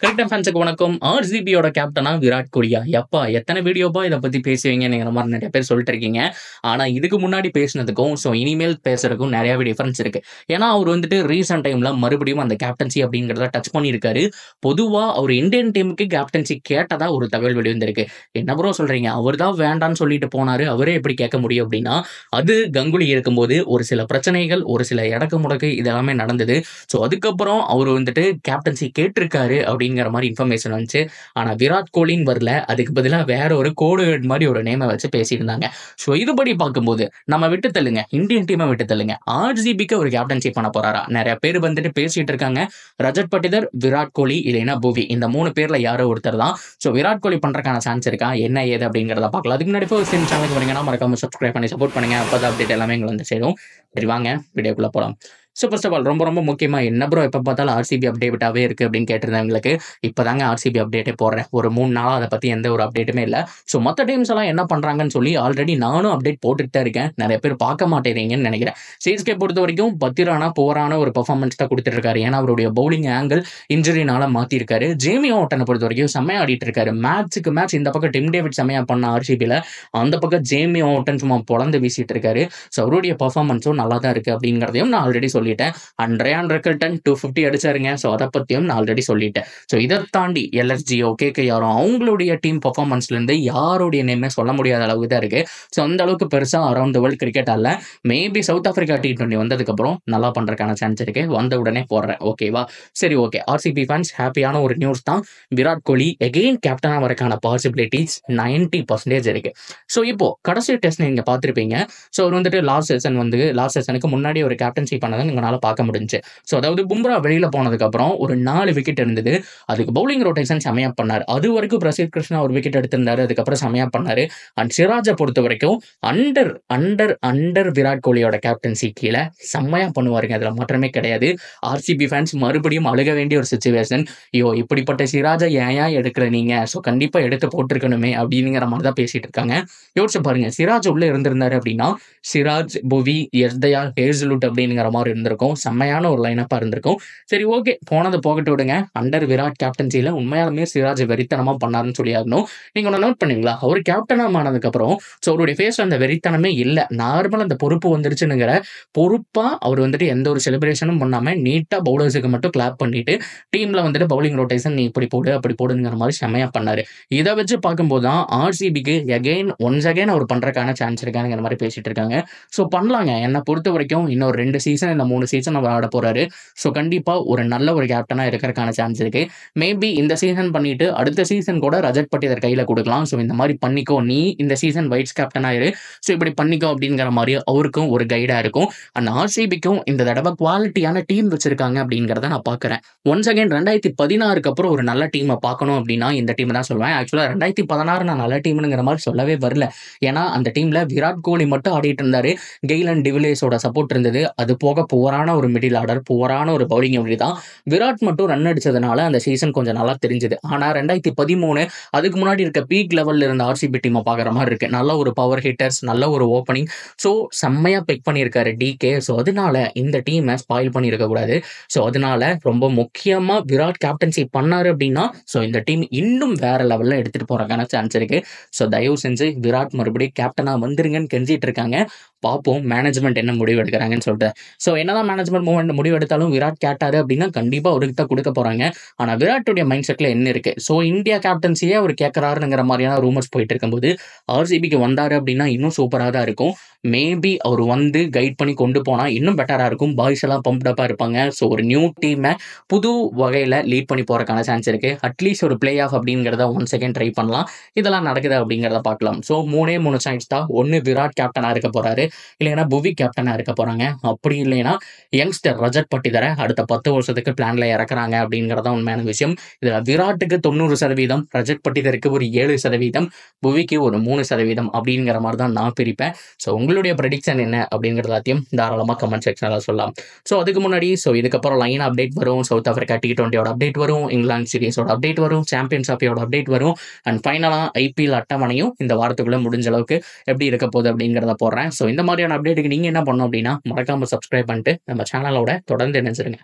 Cricket ஃபேன்ஸுக்கு வணக்கம். ஆர்சிபியோட கேப்டனா விராட் கோலியா? எப்பா எத்தன வீடியோப்பா இத பத்தி பேசுவீங்கங்கிற மாரி நெறைய பேர் சொல்லிட்டு இருக்கீங்க. ஆனா இதுக்கு முன்னாடி பேசினதுக்கும், இனிமேல் பேசுறதுக்கும் நெறையாவே டிஃபரன்ஸ் இருக்கு. ஏன்னா, அவரு வந்துட்டு ரீசென்ட் டைம்ல மறுபடியும் அந்த கேப்டன்சி அப்படிங்கிறத டச் பண்ணியிருக்காரு. பொதுவா அவரு இந்தியன் டீமுக்கு கேப்டன்சி கேட்டதா ஒரு தகவல் வெளிவந்திருக்கு. என்ன ப்ரோ சொல்றீங்க? அவரு தான் வேண்டான்னு சொல்லிட்டு போனாரு. அவரே எப்படி கேட்க முடியும் அப்படின்னா, அது கங்குலி இருக்கும்போது ஒரு சில பிரச்சனைகள், ஒரு சில எடக்கு முடக்கு இது எல்லாமே நடந்தது. அதுக்கப்புறம் அவரு வந்துட்டு கேப்டன்சி கேட்டிருக்காரு அப்படிங்கிற மாரி இன்ஃபர்மேஷன் வந்துச்சு. ஆனா விராட் கோலின்னு வரல. அதுக்கு பதிலா வேற ஒரு கோடு வேர்ட் மாரி ஒரு நேம வச்சு பேசியிருந்தாங்க. இதுபடி பார்க்கும்போது நம்ம விட்டு தள்ளுங்க. இந்தியன் டீம விட்டு தள்ளுங்க. ஆர்சிபிக்கு ஒரு கேப்டன்ஷிப் பண்ண போறாரா? நெறைய பேர் வந்துட்டு பேசிட்டு இருக்காங்க. ரஜத் பட்டிதர், விராட் கோலி இல்லைன்னா புவி. இந்த 3 பேர்ல யாரோ ஒருத்தர் தான். விராட் கோலி பண்றதுக்கான சான்ஸ் இருக்கா? என்ன ஏது அப்படிங்கிறத பார்க்கலாம். அதுக்கு முன்னாடி போய் சேனலுக்கு வரீங்கன்னா மறக்காம சப்ஸ்கிரைப் பண்ணி சப்போர்ட் பண்ணுங்க. அப்பதான் அப்டேட் எல்லாமே எங்களுக்கு வந்து சேரும். சரி வாங்க வீடியோக்குள்ள போலாம். ஃபர்ஸ்ட் ஆஃப் ஆல் ரொம்ப முக்கியமா என்ன ப்ரோ எப்ப பார்த்தாலும் ஆர்சிபி அப்டேட்டாவே இருக்கு அப்படின்னு கேட்டிருந்தவங்களுக்கு, இப்பதாங்க ஆர்சிபி அப்டேட்டே போடுறேன். ஒரு 3 நாளா அத பத்தி எந்த ஒரு அப்டேட்டுமே இல்ல. மத்த டீம்ஸ் எல்லாம் என்ன பண்றாங்கன்னு சொல்லி ஆல்ரெடி நானும் அப்டேட் போட்டுட்டு தான் இருக்கேன். நெறைய பேர் பார்க்க மாட்டேங்கிறீங்கன்னு நெனைக்கிறேன். சிஎஸ்கே பொறுத்தவரைக்கும் பத்திரானா புவரான ஒரு பெர்ஃபார்மன்ஸ் தான் குடுத்துட்டு இருக்காரு. ஏன்னா அவருடைய பவுலிங் ஆங்கிள் இன்ஜுரினால மாத்திருக்காரு. ஜேமி ஓட்டன பொறுத்தவரைக்கும் செம்மையா ஆடிட்டு இருக்காரு. மேட்ச்க்கு மேட்ச் இந்த பக்கம் டிம் டேவிட் செம்மையா பண்ண ஆர்சிபில, அந்த பக்கம் ஜேமி ஓட்டன் சும்மா பொளந்து வீசிட்டு இருக்காரு. அவருடைய பெர்ஃபார்மன்ஸும் நல்லா தான் இருக்கு அப்படிங்கிறதையும் நான் ஆல்ரெடி சொல்லிட்டேன். ரயான் ரெக்கல்டன் 250 அடிச்சாருங்க. அத பத்தியும் நான் ஆல்ரெடி சொல்லிட்டேன். இத தாண்டி எல்எஸ்ஜியோ, கேகேஆரோ அவங்களுடைய டீம் பெர்ஃபார்மன்ஸ்ல இருந்து யாருடைய நேமே சொல்ல முடியாத அளவுக்கு தான் இருக்கு. அந்த அளவுக்கு பெருசா அரவுண்ட் தி வேர்ல்ட் கிரிக்கெட் ஆடல. மேபி சவுத் ஆப்பிரிக்கா T20 வந்ததுக்கு அப்புறம் நல்லா பண்றதுக்கான சான்ஸ் இருக்கு. வந்த உடனே போடுறேன். ஓகேவா? சரி ஓகே. ஆர்சிபி ஃபேன்ஸ் ஹாப்பியான ஒரு நியூஸ் தான். விராட் கோலி அகைன் கேப்டனா வரக்கான பாசிபிலிட்டிஸ் 90% இருக்கு. இப்போ கடைசி டெஸ்ட் நீங்க பார்த்திருப்பீங்க. அவர் வந்துட்டு லாஸ்ட் சீசனுக்கு முன்னாடி ஒரு கேப்டன்சி பண்ணதை உங்களால பார்க்க முடிஞ்சுச்சு. அதாவது பும்ரா வெளியில போனதுக்கு அப்புறம் ஒரு 4 விக்கெட் இருந்தது. அதுக்கு பவுலிங் ரொட்டேஷன் செமையா பண்ணாரு. அது வரைக்கும் பிரசித் கிருஷ்ணா ஒரு விக்கெட் எடுத்திருந்தாரு. அதுக்கப்புறம் செமையா பண்ணாரு. சிராஜ பொறுத்த வரைக்கும் அண்டர் அண்டர் அண்டர் விராட் கோலியோட கேப்டன்சி கீழ செம்மையா பண்ணுவாருங்க. அதுல மாற்றமே கிடையாது. ஆர்சிபி ஃபேன்ஸ் மறுபடியும் அழுக வேண்டிய ஒரு சிச்சுவேஷன். ஐயோ இப்படிப்பட்ட சிராஜ ஏன் எடுக்கல நீங்க? கண்டிப்பா எடுத்து போட்டிருக்கணுமே அப்படிங்கிற மாதிரி தான் பேசிட்டு இருக்காங்க. யோசிச்சு பாருங்க. சிராஜ் உள்ள இருந்திருந்தாரு அப்படின்னா சிராஜ், புவி, எஸ்தயால், ஹேசல்வுட் அப்படிங்கிற மாதிரி இருந்திருக்கும். செம்மையான ஒரு லைனப்பா இருந்திருக்கும். சரி ஓகே. போனது போகட்டு விடுங்க. அண்டர் விராட் கேப்டன்சில உண்மையாலுமே சிராஜ் வெறித்தனமா பண்ணாருன்னு சொல்லி ஆகணும். நீங்க ஒண்ணு நோட் பண்ணீங்களா? அவர் கேப்டனா ஆனதுக்கு அப்புறம் அவருடைய ஃபேஸ்ல அந்த வெறித்தனமே இல்ல. நார்மலா அந்த பொறுப்பு வந்துருச்சுங்கிற பொறுப்பா அவர் வந்துட்டு எந்த ஒரு செலிப்ரேஷனும் பண்ணாம நீட்டா பவுலர்ஸுக்கு மட்டும் கிளாப் பண்ணிட்டு டீம்ல வந்துட்டு பவுலிங் ரொட்டேஷன் நீ இப்படி போடு அப்படி போடுங்கிற மாதிரி செம்மையா பண்ணாரு. இத வச்சு பார்க்கும்போது தான் ஆர்சிபிக்கு ஒன்ஸ் அகைன் அவர் பண்றதுக்கான சான்ஸ் இருக்காங்கிற மாதிரி பேசிட்டு இருக்காங்க. பண்ணலாங்க. என்ன பொறுத்தவரைக்கும் இன்னொரு 2 சீசன் இல்ல 3 சீசன் அவர் ஆடப் போறாரு. கண்டிப்பா ஒரு நல்ல ஒரு கேப்டனா இருக்கறதுக்கான சான்ஸ் இருக்கு. மேபி இந்த சீசன் பண்ணிட்டு அடுத்த சீசன் கூட ரஜத் பட்டிதார் கையில குடுக்கலாம். இந்த மாரி பண்ணிக்கோ. நீ இந்த சீசன் வைஸ் கேப்டனா இரு. இப்படி பண்ணிக்கோ அப்படிங்கிற மாரி அவருக்கும் ஒரு கைடா இருக்கும். ஆர்சிபிக்கும் இந்த தடவ குவாலிட்டியான டீம் வச்சிருக்காங்க அப்படிங்கிறத நான் பார்க்கிறேன். ஒன்ஸ் அகைன் 2016க்கு அப்புறம் ஒரு நல்ல டீம பார்க்கணும் அப்படின்னா இந்த டீம் தான் சொல்லுவேன். ஆக்சுவலா 2016 நான் நல்ல டீம்ங்கிற மாரி சொல்லவே வரல. ஏன்னா அந்த டீம்ல விராட் கோலி மட்டும் ஆடிட்டு இருந்தாரு. கெயில் அண்ட் டிவிலியர்ஸோட சப்போர்ட் இருந்தது. அது போக புவரான ஒரு மிடில் ஆர்டர், புவரான ஒரு பவுலிங் யூனிட் தான். விராட் மட்டும் ரன் அடிச்சதுனால அந்த சீசன் கொஞ்சம் நல்லா தெரிஞ்சது. ஆனா 2013 அதுக்கு முன்னாடி இருக்க பீக் லெவல்ல இருந்த ஆர்சிபி டீமை பார்க்குற மாதிரி இருக்கு. நல்ல ஒரு பவர் ஹிட்டர்ஸ், நல்ல ஒரு ஓப்பனிங். செம்மையா பிக் பண்ணியிருக்காரு டிகே. அதனால இந்த டீமை ஸ்பாயில் பண்ணியிருக்க கூடாது. அதனால ரொம்ப முக்கியமா விராட் கேப்டன்சி பண்ணாரு அப்படின்னா இந்த டீம் இன்னும் வேற லெவல்ல எடுத்துட்டு போறதுக்கான சான்ஸ் இருக்கு. தயவு செஞ்சு விராட் மறுபடியும் கேப்டனா வந்துருங்கன்னு கெஞ்சிட்டு இருக்காங்க. பார்ப்போம் மேனேஜ்மெண்ட் என்ன முடிவு எடுக்கிறாங்கன்னு சொல்லிட்டு. என்னதான் மேனேஜ்மெண்ட் முடிவு எடுத்தாலும் விராட் கேட்டாரு அப்படின்னா கண்டிப்பா அவருக்கு தான் கொடுக்க போறாங்க. ஆனா விராட்டுடைய மைண்ட் செட்ல என்ன இருக்கு? இந்தியா கேப்டன்சியே அவர் கேட்கறாருங்கிற மாதிரியான ரூமர்ஸ் போயிட்டு இருக்கும்போது ஆர்சிபிக்கு வந்தாரு அப்படின்னா இன்னும் சூப்பரா தான் இருக்கும். மேபி அவர் வந்து கைட் பண்ணி கொண்டு போனா இன்னும் பெட்டரா இருக்கும். பாய்ஸ் எல்லாம் பம்ப்டப்பா இருப்பாங்க. ஒரு நியூ டீமை புது வகையில லீட் பண்ணி போறதுக்கான சான்ஸ் இருக்கு. அட்லீஸ்ட் ஒரு பிளே ஆஃப் அப்படிங்கிறத ஒன்ஸ் அகைன் ட்ரை பண்ணலாம். இதெல்லாம் நடக்குது அப்படிங்கிறத பார்க்கலாம். 3 சான்ஸ் தான். ஒன்னு விராட் கேப்டனா இருக்க போறாரு. இல்லைன்னா புவி கேப்டனா இருக்க போறாங்க. அப்படி இல்லைன்னா யங்ஸ்டர் ரஜத் பட்டிதாரை அடுத்த 10 வருஷத்துக்கு பிளான்ல இறக்குறாங்க அப்படிங்கறத உண்மையான விஷயம். இதுல விராட்டுக்கு 90%, ரஜத் பட்டிதாருக்கு ஒரு 7%, புவிக்கு ஒரு 3% அப்படிங்கிற மாதிரி தான் நான் பிரிப்பேன். உங்களுடைய ப்ரெடிக்ஷன் என்ன அப்படிங்கறது எல்லாத்தையும் தாராளமா கமெண்ட் செக்ஷன்ல சொல்லலாம். அதுக்கு முன்னாடி இதுக்கப்புறம் லைன் அப்டேட் வரும். சவுத் ஆப்பிரிக்கா T20 அப்டேட் வரும். இங்கிலாந்து சீரிஸோட அப்டேட் வரும். சாம்பியன்ஸ் ஆஃபியோட அப்டேட் வரும். அண்ட் ஃபைனலா ஐபிஎல் அட்டவணையும் இந்த வாரத்துக்குள்ள முடிஞ்ச அளவுக்கு எப்படி இருக்க போகுது அப்படிங்கிறத போடுறேன். இந்த மாதிரியான அப்டேட்டுக்கு நீங்க என்ன பண்ணணும் அப்படின்னா மறக்காம சப்ஸ்கிரைப் பண்ணிட்டு நம்ம சேனலோட தொடர்ந்து இணைஞ்சிருங்க.